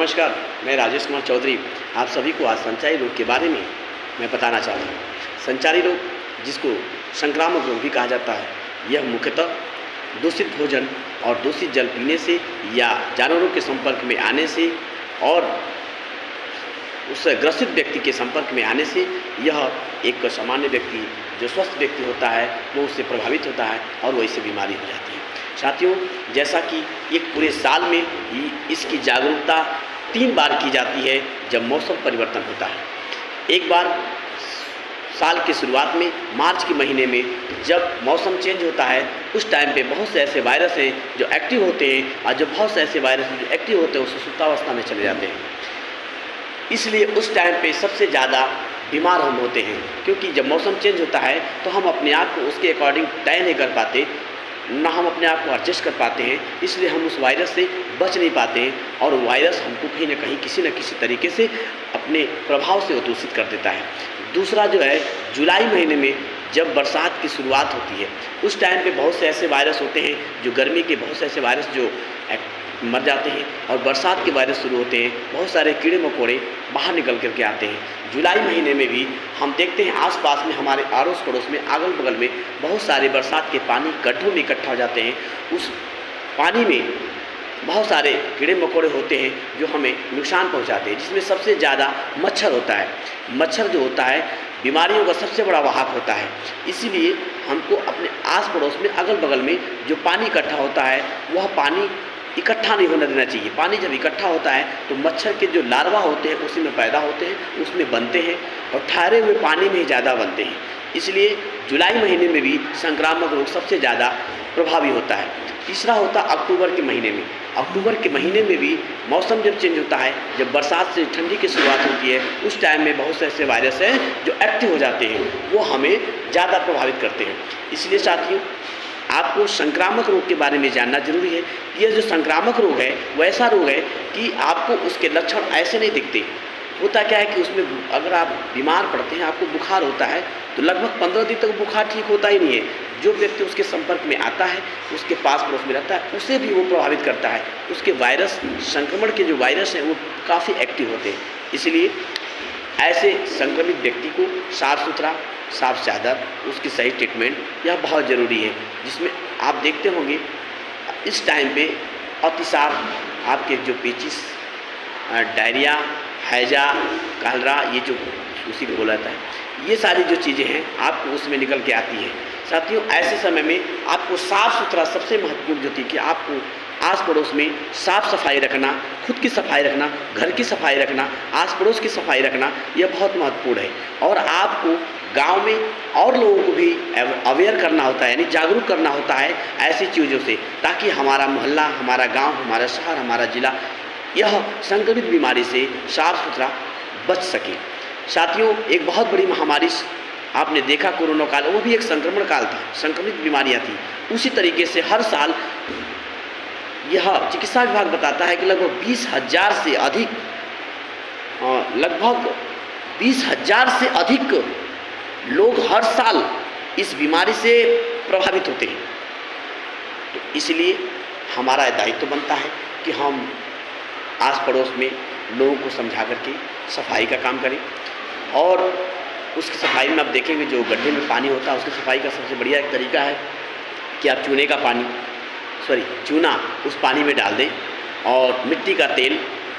नमस्कार, मैं राजेश कुमार चौधरी आप सभी को आज संचारी रोग के बारे में मैं बताना चाहता हूँ। संचारी रोग, जिसको संक्रामक रोग भी कहा जाता है, यह मुख्यतः दूषित भोजन और दूषित जल पीने से या जानवरों के संपर्क में आने से और उस ग्रसित व्यक्ति के संपर्क में आने से यह एक सामान्य व्यक्ति जो स्वस्थ व्यक्ति होता है वो उससे प्रभावित होता है और वो इससे बीमारी हो जाती है। साथियों, जैसा कि एक पूरे साल में इसकी जागरूकता 3 बार की जाती है जब मौसम परिवर्तन होता है। एक बार साल की शुरुआत में मार्च के महीने में जब मौसम चेंज होता है, उस टाइम पे बहुत से ऐसे वायरस हैं जो एक्टिव होते हैं और जो बहुत से ऐसे वायरस जो एक्टिव होते हैं वो सुप्तावस्था में चले जाते हैं। इसलिए उस टाइम पे सबसे ज़्यादा बीमार हम होते हैं, क्योंकि जब मौसम चेंज होता है तो हम अपने आप को उसके अकॉर्डिंग तय नहीं कर पाते, ना हम अपने आप को एडजस्ट कर पाते हैं। इसलिए हम उस वायरस से बच नहीं पाते हैं और वायरस हमको कहीं ना कहीं किसी न किसी तरीके से अपने प्रभाव से दूषित कर देता है। दूसरा जो है, जुलाई महीने में जब बरसात की शुरुआत होती है, उस टाइम पे बहुत से ऐसे वायरस होते हैं जो गर्मी के बहुत से ऐसे वायरस जो मर जाते हैं और बरसात के वायरस शुरू होते हैं। बहुत सारे कीड़े मकोड़े बाहर निकल करके आते हैं। जुलाई महीने में भी हम देखते हैं आसपास में हमारे आड़ोस पड़ोस में अगल बगल में बहुत सारे बरसात के पानी गड्ढों में इकट्ठा हो जाते हैं। उस पानी में बहुत सारे कीड़े मकोड़े होते हैं जो हमें नुकसान पहुंचाते हैं, जिसमें सबसे ज़्यादा मच्छर होता है। मच्छर जो होता है बीमारियों का सबसे बड़ा वाहक होता है। इसीलिए हमको अपने आस पड़ोस में अगल बगल में जो पानी इकट्ठा होता है वह पानी इकट्ठा नहीं होने देना चाहिए। पानी जब इकट्ठा होता है तो मच्छर के जो लार्वा होते हैं उसी में पैदा होते हैं, उसमें बनते हैं और ठहरे हुए पानी में ही ज़्यादा बनते हैं। इसलिए जुलाई महीने में भी संक्रामक रोग सबसे ज़्यादा प्रभावी होता है। तीसरा होता अक्टूबर के महीने में। अक्टूबर के महीने में भी मौसम जब चेंज होता है, जब बरसात से ठंडी की शुरुआत होती है, उस टाइम में बहुत से ऐसे वायरस हैं जो एक्टिव हो जाते हैं, वो हमें ज़्यादा प्रभावित करते हैं। इसलिए साथियों, आपको संक्रामक रोग के बारे में जानना जरूरी है। यह जो संक्रामक रोग है वो ऐसा रोग है कि आपको उसके लक्षण ऐसे नहीं दिखते। होता क्या है कि उसमें अगर आप बीमार पड़ते हैं, आपको बुखार होता है, तो लगभग 15 दिन तक बुखार ठीक होता ही नहीं है। जो व्यक्ति उसके संपर्क में आता है, उसके पास पड़ोस में रहता है, उसे भी वो प्रभावित करता है। उसके वायरस, संक्रमण के जो वायरस हैं वो काफ़ी एक्टिव होते हैं। इसलिए ऐसे संक्रमित व्यक्ति को साफ़ सुथरा, साफ चादर, उसकी सही ट्रीटमेंट यह बहुत ज़रूरी है। जिसमें आप देखते होंगे इस टाइम पे अतिसार, आपके जो पेचिस, डायरिया, हैजा, कालरा, ये जो उसी को बोला जाता है, ये सारी जो चीज़ें हैं आपको उसमें निकल के आती हैं। साथियों, ऐसे समय में आपको साफ़ सुथरा, सबसे महत्वपूर्ण जो थी कि आपको आस पड़ोस में साफ़ सफाई रखना, खुद की सफाई रखना, घर की सफाई रखना, आस पड़ोस की सफाई रखना, यह बहुत महत्वपूर्ण है। और आपको गांव में और लोगों को भी अवेयर करना होता है, यानी जागरूक करना होता है ऐसी चीज़ों से, ताकि हमारा मोहल्ला, हमारा गांव, हमारा शहर, हमारा ज़िला यह संक्रमित बीमारी से साफ़ सुथरा बच सके। साथियों, एक बहुत बड़ी महामारी आपने देखा कोरोना काल, वो भी एक संक्रमण काल था, संक्रमित बीमारियाँ थी। उसी तरीके से हर साल यह चिकित्सा विभाग बताता है कि लगभग 20,000 से अधिक लोग हर साल इस बीमारी से प्रभावित होते हैं। तो इसलिए हमारा दायित्व बनता है कि हम आस पड़ोस में लोगों को समझा करके सफाई का काम करें। और उसकी सफाई में आप देखेंगे जो गड्ढे में पानी होता है, उसकी सफाई का सबसे बढ़िया एक तरीका है कि आप चूना उस पानी में डाल दें और मिट्टी का तेल,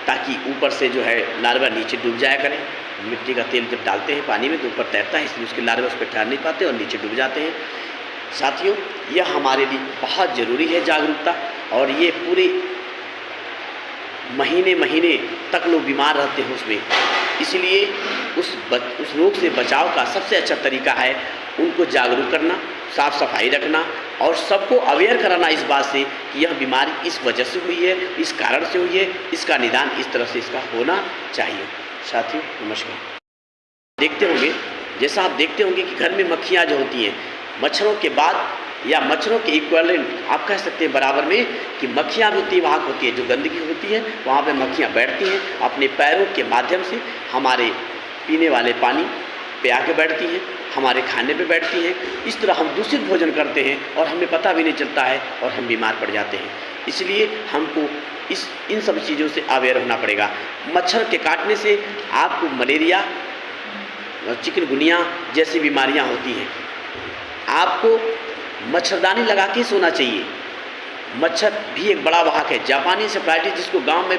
ताकि ऊपर से जो है लार्वा नीचे डूब जाया करें। मिट्टी का तेल जब डालते हैं पानी में तो ऊपर तैरता है, इसलिए उसके लार्वा उस पर ठहर नहीं पाते और नीचे डूब जाते हैं। साथियों, यह हमारे लिए बहुत ज़रूरी है जागरूकता, और ये पूरे महीने तक लोग बीमार रहते हैं उसमें। इसलिए उस रोग से बचाव का सबसे अच्छा तरीका है उनको जागरूक करना, साफ़ सफाई रखना और सबको अवेयर कराना इस बात से कि यह बीमारी इस वजह से हुई है, इस कारण से हुई है, इसका निदान इस तरह से इसका होना चाहिए। साथियों, नमस्कार। जैसा आप देखते होंगे कि घर में मक्खियाँ जो होती हैं, मच्छरों के बाद या मच्छरों के इक्वलेंट आप कह सकते हैं बराबर में, कि मक्खियाँ भी होती वहाँ होती है, जो गंदगी होती है वहाँ पे मक्खियाँ बैठती हैं, अपने पैरों के माध्यम से हमारे पीने वाले पानी पे आके बैठती हैं, हमारे खाने पे बैठती हैं। इस तरह हम दूषित भोजन करते हैं और हमें पता भी नहीं चलता है और हम बीमार पड़ जाते हैं। इसलिए हमको इन सब चीज़ों से अवेयर होना पड़ेगा। मच्छर के काटने से आपको मलेरिया और चिकनगुनिया जैसी बीमारियां होती हैं। आपको मच्छरदानी लगा के सोना चाहिए। मच्छर भी एक बड़ा वाहक है। जापानी इंसेफ्लाइटिस, जिसको गांव में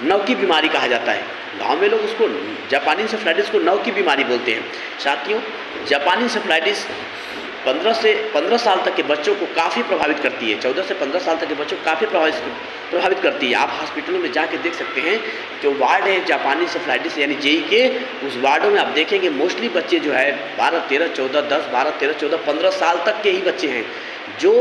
नव की बीमारी कहा जाता है, गांव में लोग उसको जापानी इंसेफ्लाइटिस को नव की बीमारी बोलते हैं। साथियों, जापानी इंसेफ्लाइटिस 15 साल तक के बच्चों को काफ़ी प्रभावित करती है। 14 से 15 साल तक के बच्चों को काफ़ी प्रभावित करती है। आप हॉस्पिटलों में जाके देख सकते हैं, जो वार्ड है जापानी इंसेफ्लाइटिस यानी जेई के, उस वार्डों में आप देखेंगे मोस्टली बच्चे जो है 12, 13, 14, 10, 12, 13, 14, 15 साल तक के ही बच्चे हैं, जो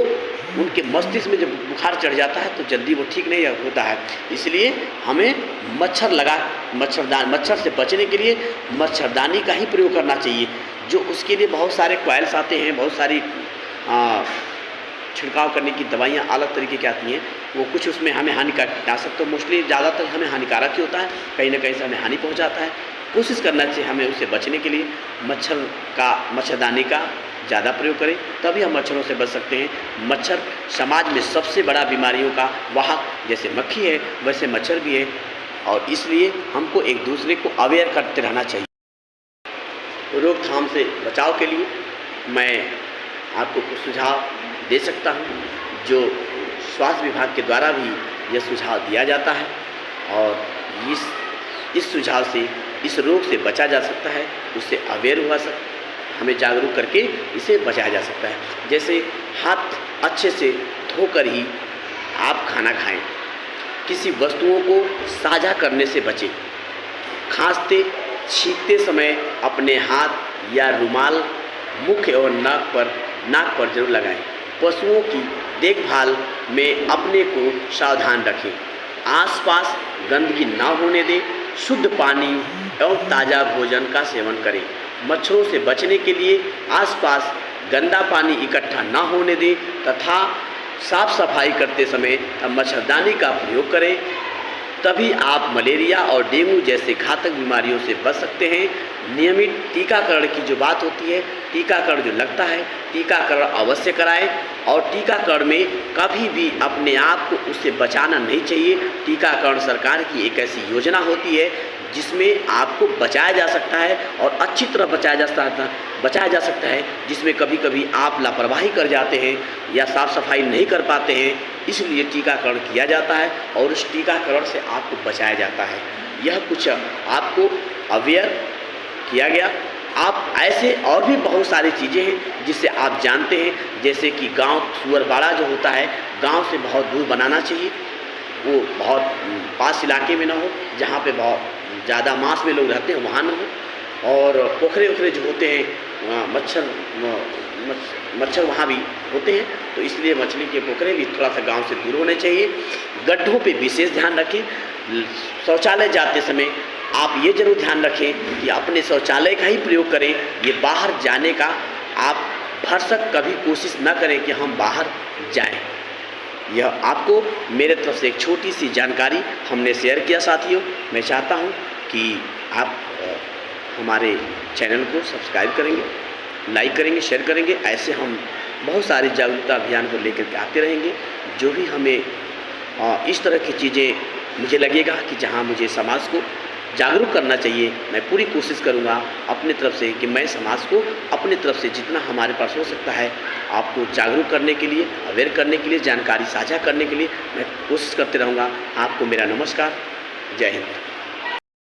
उनके मस्तिष्क में जब बुखार चढ़ जाता है तो जल्दी वो ठीक नहीं होता है। इसलिए हमें मच्छर से बचने के लिए मच्छरदानी का ही प्रयोग करना चाहिए, जो उसके लिए बहुत सारे कॉइल्स आते हैं, बहुत सारी छिड़काव करने की दवाइयाँ अलग तरीके की आती हैं। वो कुछ उसमें हमें हानिकारक, तो मोस्टली ज़्यादातर हमें हानिकारक ही होता है, कहीं ना कहीं से हमें हानि पहुँचाता है। कोशिश करना चाहिए हमें उससे बचने के लिए मच्छरदानी का ज़्यादा प्रयोग करें, तभी हम मच्छरों से बच सकते हैं। मच्छर समाज में सबसे बड़ा बीमारियों का वाहक, जैसे मक्खी है वैसे मच्छर भी है, और इसलिए हमको एक दूसरे को अवेयर करते रहना चाहिए। रोकथाम से बचाव के लिए मैं आपको कुछ सुझाव दे सकता हूं, जो स्वास्थ्य विभाग के द्वारा भी यह सुझाव दिया जाता है, और इस सुझाव से इस रोग से बचा जा सकता है, उससे अवेयर हुआ हमें जागरूक करके इसे बचाया जा सकता है। जैसे हाथ अच्छे से धोकर ही आप खाना खाएं, किसी वस्तुओं को साझा करने से बचें, खांसते छींकते समय अपने हाथ या रुमाल मुख और नाक पर जरूर लगाएं। पशुओं की देखभाल में अपने को सावधान रखें, आसपास गंदगी ना होने दें, शुद्ध पानी एवं ताज़ा भोजन का सेवन करें। मच्छरों से बचने के लिए आसपास गंदा पानी इकट्ठा ना होने दें तथा साफ सफाई करते समय मच्छरदानी का प्रयोग करें, तभी आप मलेरिया और डेंगू जैसे घातक बीमारियों से बच सकते हैं। नियमित टीकाकरण की जो बात होती है, टीकाकरण जो लगता है, टीकाकरण अवश्य कराएं, और टीकाकरण में कभी भी अपने आप को उससे बचाना नहीं चाहिए। टीकाकरण सरकार की एक ऐसी योजना होती है जिसमें आपको बचाया जा सकता है, और अच्छी तरह बचाया जा सकता है, जिसमें कभी कभी आप लापरवाही कर जाते हैं या साफ़ सफाई नहीं कर पाते हैं, इसलिए टीकाकरण किया जाता है और उस टीकाकरण से आपको बचाया जाता है। यह कुछ आपको अवेयर किया गया। आप ऐसे और भी बहुत सारी चीज़ें हैं जिससे आप जानते हैं, जैसे कि गांव सुअरबाड़ा जो होता है, गांव से बहुत दूर बनाना चाहिए, वो बहुत पास इलाके में ना हो, जहाँ पे बहुत ज़्यादा मास में लोग रहते हैं वहाँ ना हो, और पोखरे वोखरे जो होते हैं मच्छर वहाँ भी होते हैं, तो इसलिए मछली के पोखरे भी थोड़ा सा गांव से दूर होने चाहिए। गड्ढों पे विशेष ध्यान रखें। शौचालय जाते समय आप ये जरूर ध्यान रखें कि अपने शौचालय का ही प्रयोग करें। ये बाहर जाने का आप भरसक कभी कोशिश ना करें कि हम बाहर जाएं। यह आपको मेरे तरफ से एक छोटी सी जानकारी हमने शेयर किया। साथियों, मैं चाहता हूं कि आप हमारे चैनल को सब्सक्राइब करेंगे, लाइक करेंगे, शेयर करेंगे। ऐसे हम बहुत सारे जागरूकता अभियान को लेकर के आते रहेंगे। जो भी हमें इस तरह की चीज़ें मुझे लगेगा कि जहां मुझे समाज को जागरूक करना चाहिए, मैं पूरी कोशिश करूंगा अपने तरफ से कि मैं समाज को अपने तरफ से जितना हमारे पास हो सकता है आपको जागरूक करने के लिए, अवेयर करने के लिए, जानकारी साझा करने के लिए मैं कोशिश करते रहूँगा। आपको मेरा नमस्कार। जय हिंद।